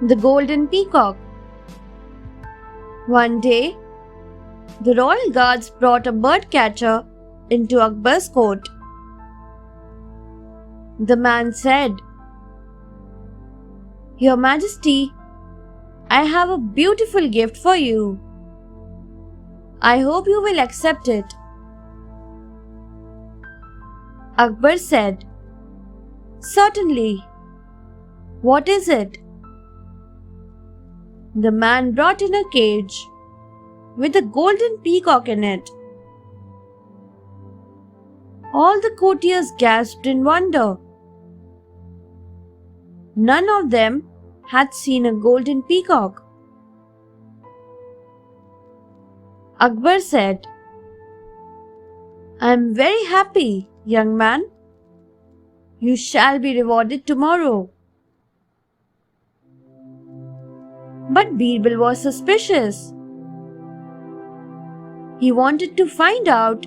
The Golden Peacock. One day, the royal guards brought a bird catcher into Akbar's court. The man said, "Your Majesty, I have a beautiful gift for you. I hope you will accept it." Akbar said, "Certainly. What is it?" The man brought in a cage with a golden peacock in it. All the courtiers gasped in wonder. None of them had seen a golden peacock. Akbar said, "I am very happy, young man. You shall be rewarded tomorrow." But Birbal was suspicious. He wanted to find out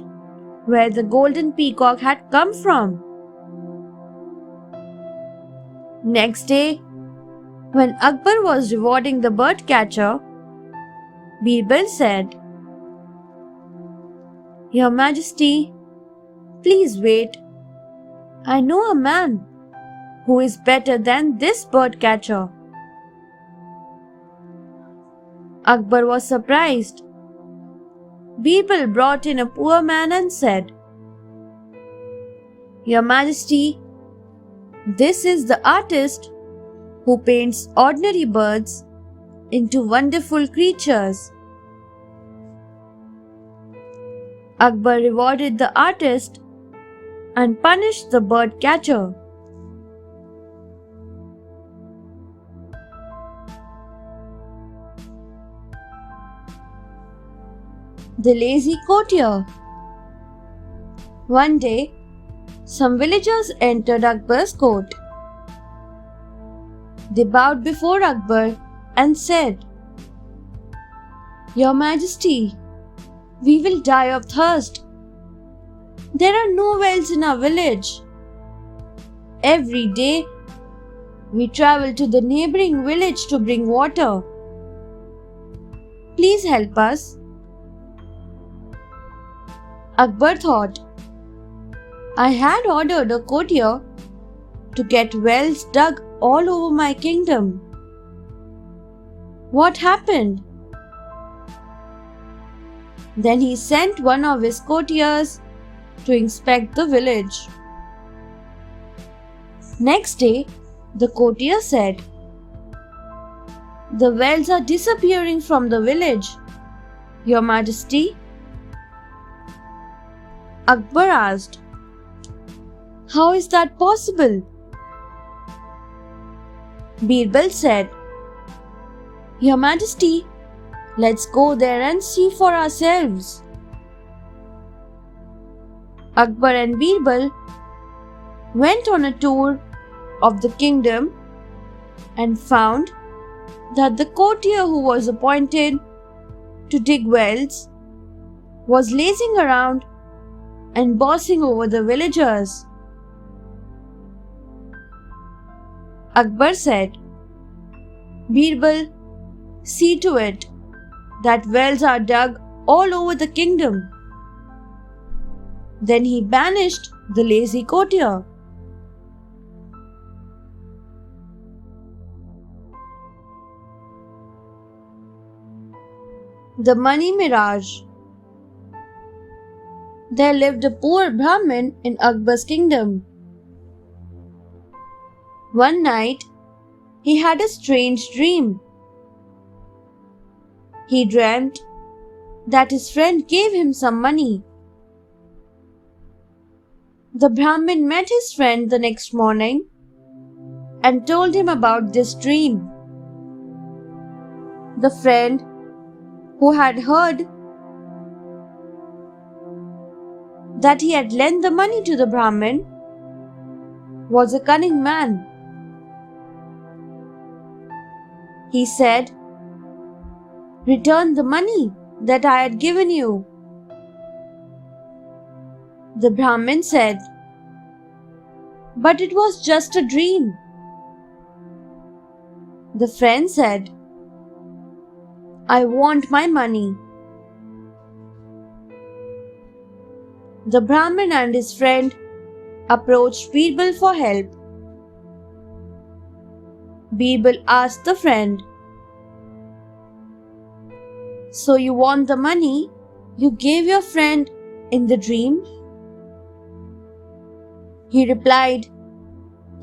where the golden peacock had come from. Next day, when Akbar was rewarding the bird catcher, Birbal said, "Your Majesty, please wait. I know a man who is better than this bird catcher." Akbar was surprised. Birbal brought in a poor man and said, "Your Majesty, this is the artist who paints ordinary birds into wonderful creatures." Akbar rewarded the artist and punished the bird catcher. The Lazy Courtier. One day, some villagers entered Akbar's court. They bowed before Akbar and said, "Your Majesty, we will die of thirst. There are no wells in our village. Every day, we travel to the neighboring village to bring water. Please help us." Akbar thought, "I had ordered a courtier to get wells dug all over my kingdom. What happened?" Then he sent one of his courtiers to inspect the village. Next day, the courtier said, "The wells are disappearing from the village, Your Majesty." Akbar asked, "How is that possible?" Birbal said, "Your Majesty, let's go there and see for ourselves." Akbar and Birbal went on a tour of the kingdom and found that the courtier who was appointed to dig wells was lazing around and bossing over the villagers. Akbar said, "Birbal, see to it that wells are dug all over the kingdom." Then he banished the lazy courtier. The Money Mirage. There lived a poor Brahmin in Akbar's kingdom. One night, he had a strange dream. He dreamt that his friend gave him some money. The Brahmin met his friend the next morning and told him about this dream. The friend, who had heard that he had lent the money to the Brahmin, was a cunning man. He said, "Return the money that I had given you." The Brahmin said, "But it was just a dream." The friend said, "I want my money." The Brahmin and his friend approached Birbal for help. Birbal asked the friend, "So you want the money you gave your friend in the dream?" He replied,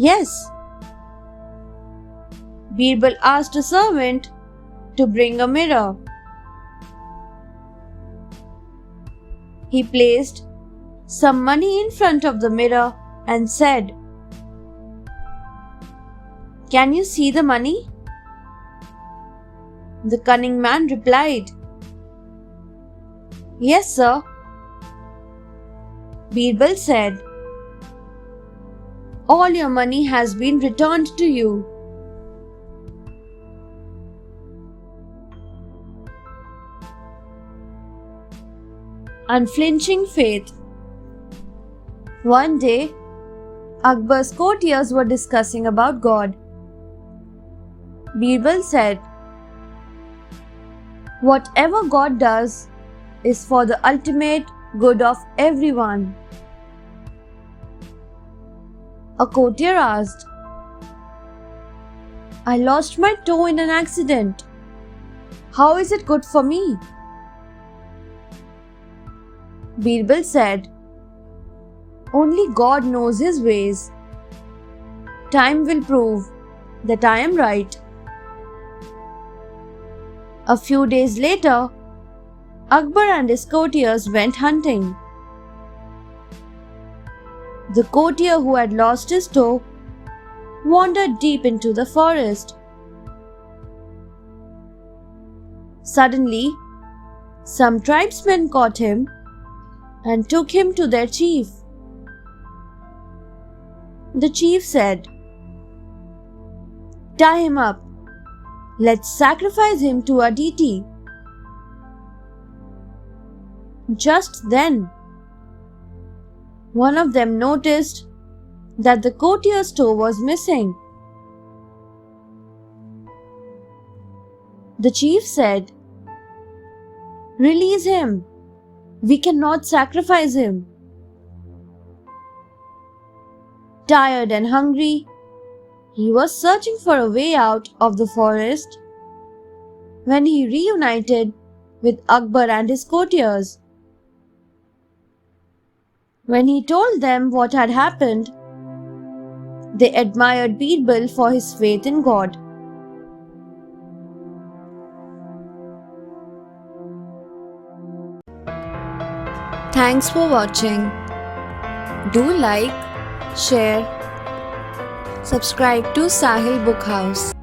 "Yes." Birbal asked a servant to bring a mirror. He placed some money in front of the mirror and said, "Can you see the money?" The cunning man replied, "Yes, sir." Birbal said, "All your money has been returned to you." Unflinching Faith. One day, Akbar's courtiers were discussing about God. Birbal said, "Whatever God does is for the ultimate good of everyone." A courtier asked, "I lost my toe in an accident. How is it good for me?" Birbal said, "Only God knows his ways. Time will prove that I am right." A few days later, Akbar and his courtiers went hunting. The courtier who had lost his toe wandered deep into the forest. Suddenly, some tribesmen caught him and took him to their chief. The chief said, "Tie him up. Let's sacrifice him to our deity." Just then, one of them noticed that the courtier's toe was missing. The chief said, "Release him. We cannot sacrifice him." Tired and hungry, he was searching for a way out of the forest when he reunited with Akbar and his courtiers. When he told them what had happened, they admired Birbal for his faith in God. Thanks for watching. Do like, share, subscribe to Sahil Book House.